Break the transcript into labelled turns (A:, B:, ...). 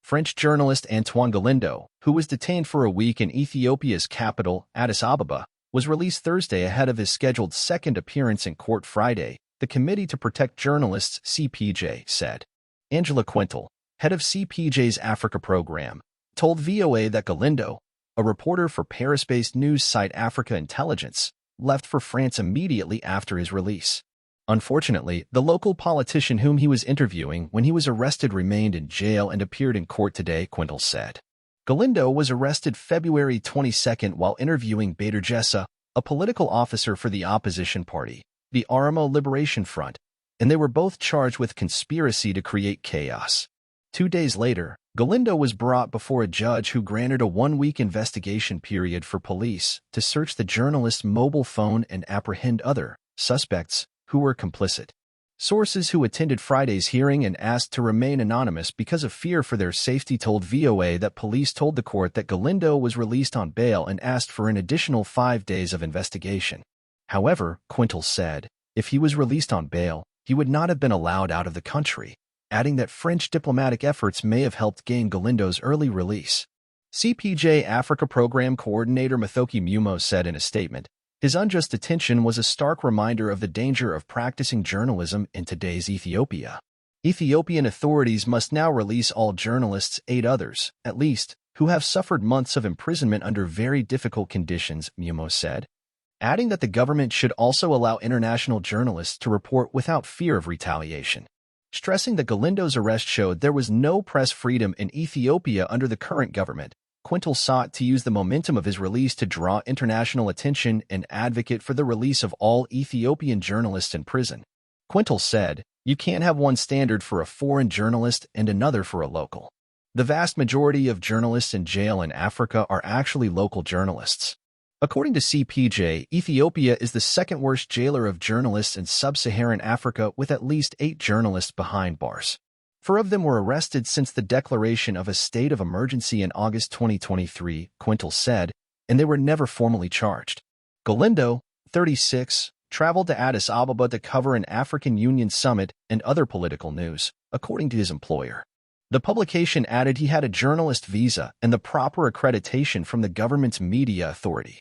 A: French journalist Antoine Galindo, who was detained for a week in Ethiopia's capital, Addis Ababa, was released Thursday ahead of his scheduled second appearance in court Friday, the Committee to Protect Journalists (CPJ) said. Angela Quintal, head of CPJ's Africa program, told VOA that Galindo, a reporter for Paris-based news site Africa Intelligence, left for France immediately after his release. Unfortunately, the local politician whom he was interviewing when he was arrested remained in jail and appeared in court today, Quintal said. Galindo was arrested February 22 while interviewing Bader Jessa, a political officer for the opposition party, the Oromo Liberation Front, and they were both charged with conspiracy to create chaos. 2 days later, Galindo was brought before a judge who granted a one-week investigation period for police to search the journalist's mobile phone and apprehend other suspects who were complicit. Sources who attended Friday's hearing and asked to remain anonymous because of fear for their safety told VOA that police told the court that Galindo was released on bail and asked for an additional 5 days of investigation. However, Quintal said, if he was released on bail, he would not have been allowed out of the country, adding that French diplomatic efforts may have helped gain Galindo's early release. CPJ Africa Program Coordinator Mathoki Mumo said in a statement, his unjust detention was a stark reminder of the danger of practicing journalism in today's Ethiopia. Ethiopian authorities must now release all journalists, 8 others, at least, who have suffered months of imprisonment under very difficult conditions, Mumo said, adding that the government should also allow international journalists to report without fear of retaliation. Stressing that Galindo's arrest showed there was no press freedom in Ethiopia under the current government, Quintal sought to use the momentum of his release to draw international attention and advocate for the release of all Ethiopian journalists in prison. Quintal said, you can't have one standard for a foreign journalist and another for a local. The vast majority of journalists in jail in Africa are actually local journalists. According to CPJ, Ethiopia is the second worst jailer of journalists in sub-Saharan Africa with at least 8 journalists behind bars. 4 of them were arrested since the declaration of a state of emergency in August 2023, Quintal said, and they were never formally charged. Galindo, 36, traveled to Addis Ababa to cover an African Union summit and other political news, according to his employer. The publication added he had a journalist visa and the proper accreditation from the government's media authority.